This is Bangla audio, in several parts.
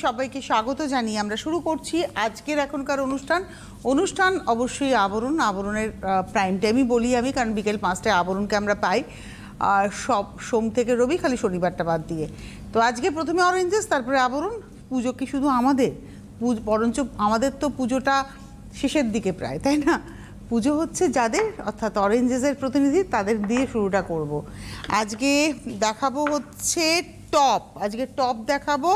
সবাইকে স্বাগত জানিয়ে আমরা শুরু করছি আজকের এখনকার অনুষ্ঠান অবশ্যই আবরণের প্রাইম টাইমই বলি আমি, কারণ বিকেল 5টায় আবরণকে আমরা পাই আর সব সোম থেকে রবি, খালি শনিবারটা বাদ দিয়ে। তো আজকে প্রথমে অরেঞ্জেস, তারপরে আবরণ। পুজো কি শুধু আমাদের? বরঞ্চ আমাদের তো পুজোটা শেষের দিকে প্রায়, তাই না? পুজো হচ্ছে যাদের, অর্থাৎ অরেঞ্জেসের প্রতিনিধি, তাদের দিয়ে শুরুটা করব। আজকে দেখাবো হচ্ছে টপ। আজকে টপ দেখাবো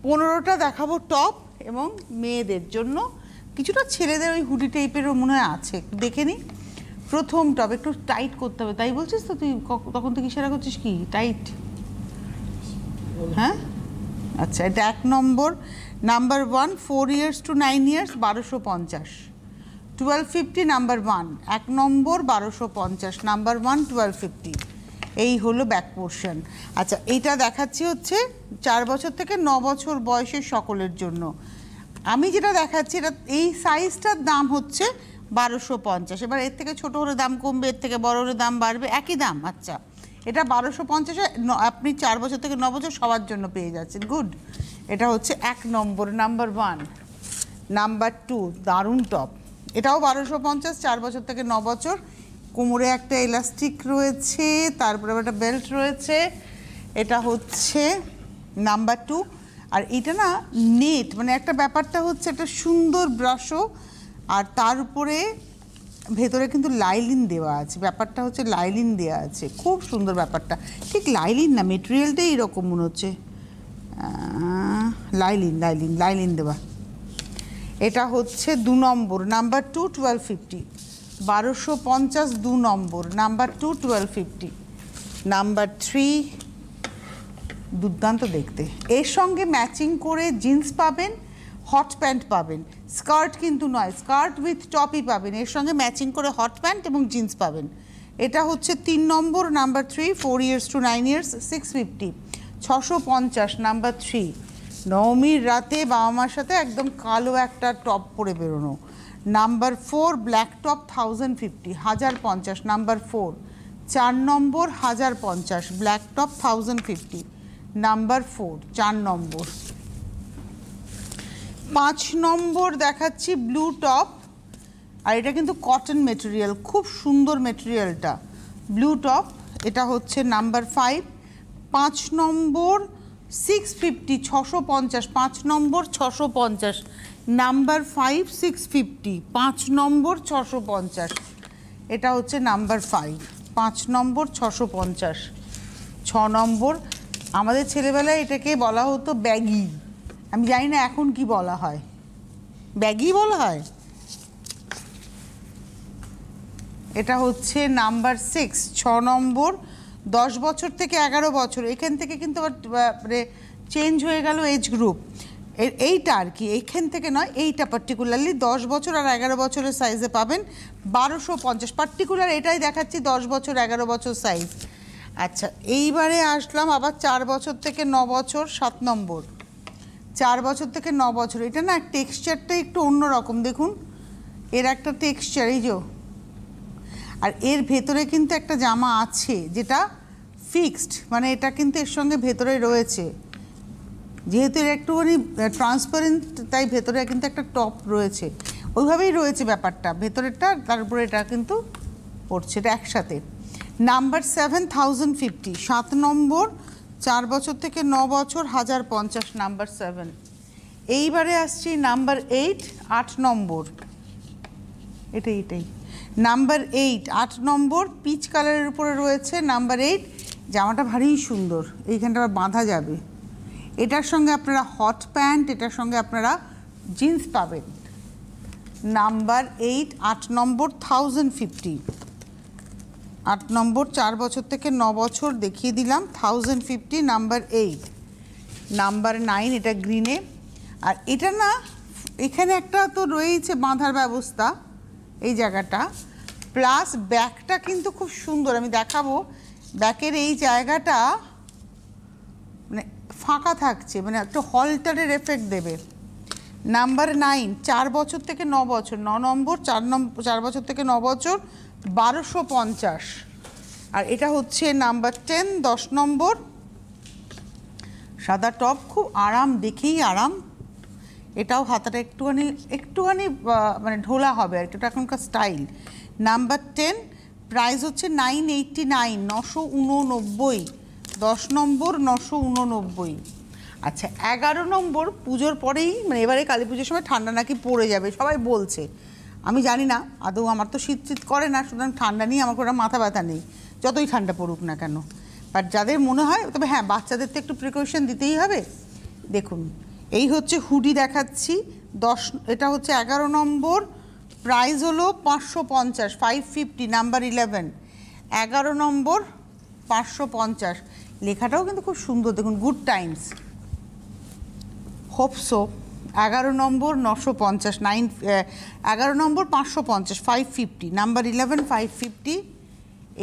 15টা দেখাবো টপ, এবং মেয়েদের জন্য কিছুটা ছেলেদের ওই হুডি টাইপেরও মনে হয় আছে, একটু দেখে নিই। প্রথম টপ একটু টাইট করতে হবে, তাই বলছিস তো তুই? তখন তুই ইশারা করছিস কি টাইট? হ্যাঁ আচ্ছা, এটা 1 নম্বর, number 1 4 years to 9 years 1250, 1250 number 1, 1 নম্বর 1250, নাম্বার 1 1250। এই হলো ব্যাক পোর্শন। আচ্ছা, এইটা দেখাচ্ছি হচ্ছে 4 বছর থেকে 9 বছর বয়সের সকলের জন্য। আমি যেটা দেখাচ্ছি এটা এই সাইজটার দাম হচ্ছে 1250। এবার এর থেকে ছোট হলে দাম কমবে, এর থেকে বড় হলে দাম বাড়বে, একই দাম। আচ্ছা, এটা 1250-এ আপনি 4 বছর থেকে 9 বছর সবার জন্য পেয়ে যাচ্ছেন। গুড। এটা হচ্ছে 1 নম্বর, নাম্বার 1। নাম্বার 2 দারুণ টপ, এটাও 1250, 4 বছর থেকে 9 বছর। কোমরে একটা এলাস্টিক রয়েছে, তারপরে একটা বেল্ট রয়েছে। এটা হচ্ছে নাম্বার 2। আর এটা না নেট, মানে একটা ব্যাপারটা হচ্ছে একটা সুন্দর ব্রাশও, আর তার উপরে ভেতরে কিন্তু লাইলিন দেওয়া আছে। ব্যাপারটা হচ্ছে লাইলিন দেওয়া আছে, খুব সুন্দর ব্যাপারটা। ঠিক লাইলিন না, মেটেরিয়ালটাই এরকম মনে হচ্ছে। লাইলিন দেওয়া। এটা হচ্ছে 2 নম্বর, নাম্বার 2 1250, 1250 2 নম্বর, নাম্বার 2 1250। নাম্বার 3 দুর্দান্ত দেখতে, এর সঙ্গে ম্যাচিং করে জিন্স পাবেন, হট প্যান্ট পাবেন, স্কার্ট কিন্তু নয়, স্কার্ট উইথ টপই পাবেন, এর সঙ্গে ম্যাচিং করে হট প্যান্ট এবং জিন্স পাবেন। এটা হচ্ছে 3 নম্বর, number 3 4 years to 9 years 650, 650, number 3। নবমীর রাতে বাবা মার সাথে একদম কালো একটা টপ পরে বেরোনো। Number 4 black top 1050, 1050, number 4। 4 নম্বর 1050, ব্ল্যাক টপ 1050, নাম্বার 4, 4 নম্বর। 5 নম্বর দেখাচ্ছি ব্লু টপ, আর এটা কিন্তু কটন মেটেরিয়াল, খুব সুন্দর মেটেরিয়ালটা। ব্লু টপ, এটা হচ্ছে নাম্বার 5। 5 নম্বর 650, 650, 5 নম্বর 650, নাম্বার 5 650, 5 নম্বর 650। এটা হচ্ছে নাম্বার 5, 5 নম্বর 650। 6 নম্বর, আমাদের ছেলেবেলায় এটাকে বলা হতো ব্যাগি, আমি জানি না এখন কি বলা হয়, ব্যাগি বলা হয়। এটা হচ্ছে নাম্বার 6, 6 নম্বর, 10 বছর থেকে 11 বছর। এখান থেকে কিন্তু মানে চেঞ্জ হয়ে গেল এজ গ্রুপ, এইটা আর কি, এইখান থেকে নয়, এইটা পার্টিকুলারলি 10 বছর আর 11 বছরের সাইজে পাবেন 1250। পার্টিকুলার এটাই দেখাচ্ছি, 10 বছর 11 বছর সাইজ। আচ্ছা, এইবারে আসলাম আবার 4 বছর থেকে 9 বছর, 7 নম্বর, 4 বছর থেকে 9 বছর। এটা না টেক্সচারটা একটু অন্যরকম, দেখুন এর একটা টেক্সচার, এই যে। আর এর ভেতরে কিন্তু একটা জামা আছে যেটা ফিক্সড, মানে এটা কিন্তু এর সঙ্গে ভেতরে রয়েছে, যেহেতু এর একটুখানি ট্রান্সপারেন্ট, তাই ভেতরে কিন্তু একটা টপ রয়েছে, ওইভাবেই রয়েছে ব্যাপারটা ভেতরেরটা, তারপরে এটা কিন্তু পড়ছে, এটা একসাথে। নাম্বার 7 1050, 7 নম্বর, 4 বছর থেকে 9 বছর 1050, নাম্বার 7। এইবারে আসছি নাম্বার 8, 8 নম্বর, এটাই নাম্বার 8, 8 নম্বর, পিচ কালারের উপরে রয়েছে, নাম্বার 8। জামাটা ভারী সুন্দর, এইখানটা বাঁধা যাবে। এটার সঙ্গে আপনারা হট প্যান্ট, এটার সঙ্গে আপনারা জিন্স পাবেন। নাম্বার 8, 8 নম্বর 1050, 8 নম্বর, 4 বছর থেকে 9 বছর দেখিয়ে দিলাম, 1050, নাম্বার 8। নাম্বার 9, এটা গ্রিনে, আর এটা না এখানে একটা তো রয়েছে বাঁধার ব্যবস্থা, এই জায়গাটা, প্লাস ব্যাকটা কিন্তু খুব সুন্দর, আমি দেখাবো। ব্যাকের এই জায়গাটা মানে ফাঁকা থাকছে, মানে একটু হলটারের এফেক্ট দেবে। নাম্বার 9, 4 বছর থেকে 9 বছর, 9 নম্বর, 4 বছর থেকে 9 বছর 1250। আর এটা হচ্ছে নাম্বার 10, 10 নম্বর, সাদা টপ, খুব আরাম, দেখেই আরাম। এটাও হাতাটা একটুখানি মানে ঢোলা হবে আর এটা এখনকার স্টাইল। নাম্বার 10, প্রাইস হচ্ছে 989, 989, 10 নম্বর 989। আচ্ছা 11 নম্বর পুজোর পরেই, মানে এবারে কালী পুজোর সময় ঠান্ডা নাকি পড়ে যাবে সবাই বলছে, আমি জানি না আদৌ, আমার তো শীত করে না, সুতরাং ঠান্ডা নিয়ে আমার কোনো মাথা ব্যথা নেই, যতই ঠান্ডা পড়ুক না কেন। বাট যাদের মনে হয়, তবে হ্যাঁ বাচ্চাদের তো একটু প্রিকশন দিতেই হবে। দেখুন এই হচ্ছে হুডি দেখাচ্ছি, এটা হচ্ছে 11 নম্বর, প্রাইস হলো 550, 550, নাম্বার 11, 11 নম্বর 550। লেখাটাও কিন্তু খুব সুন্দর, দেখুন গুড টাইমস, হোপসো। 11 নম্বর 950, 11 নম্বর 550, 550, নাম্বার 11, 550।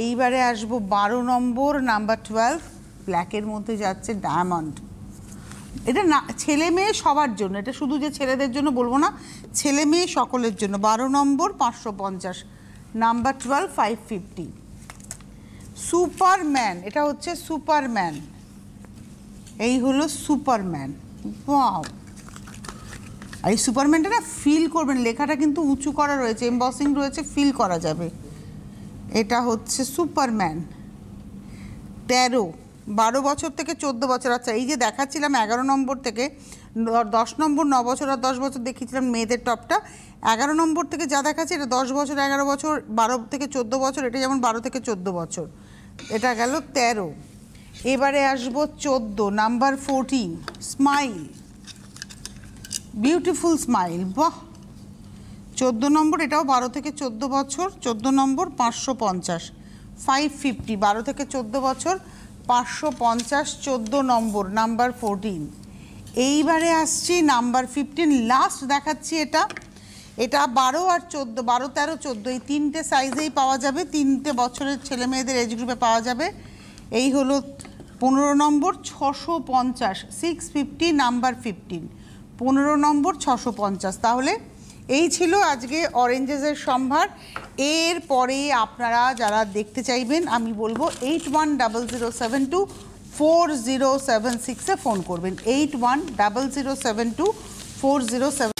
এইবারে আসবো 12 নম্বর, নাম্বার 12, ব্ল্যাকের মধ্যে যাচ্ছে ডায়মন্ড। এটা না ছেলে মেয়ে সবার জন্য, এটা শুধু যে ছেলেদের জন্য বলবো না, ছেলে মেয়ে সকলের জন্য। 12 নম্বর 550, নাম্বার 12, 550। সুপারম্যান, এটা হচ্ছে সুপারম্যান, এই হলো সুপারম্যান। ওয়াও, আর এই সুপারম্যানটা না ফিল করবেন, লেখাটা কিন্তু উঁচু করা রয়েছে, এমবসিং রয়েছে, ফিল করা যাবে। এটা হচ্ছে সুপারম্যান। 13, 12 বছর থেকে 14 বছর। আচ্ছা এই যে দেখাচ্ছিলাম 11 নম্বর থেকে 10 নম্বর, 9 বছর আর 10 বছর দেখিয়েছিলাম মেয়েদের টপটা। 11 নম্বর থেকে যা দেখাচ্ছে এটা 10 বছর, 11 বছর, 12 থেকে 14 বছর, এটা যেমন 12 থেকে 14 বছর। এটা গেল 13। এবারে আসবো 14, নাম্বার 14, স্মাইল, বিউটিফুল স্মাইল। বাহ, 14 নম্বর, এটাও 12 থেকে 14 বছর, 14 নম্বর 550, 550, 12 থেকে 14 বছর 550, 14 নম্বর, নাম্বার 14। এইবারে আসছি নাম্বার 15, লাস্ট দেখাচ্ছি এটা। এটা 12 আর 14, 12, 13, 14 এই তিনটে সাইজেই পাওয়া যাবে, 3টে বছরের ছেলে মেয়েদের এজ গ্রুপে পাওয়া যাবে। এই হলো 15 নম্বর 650, 650, নাম্বার 15, 15 নম্বর 650। তাহলে এই ছিল আজকে অরেঞ্জেসের সম্ভার। এর পরে আপনারা যারা দেখতে চাইবেন আমি বলবো 8100724076-এ ফোন করবেন, 8100724076।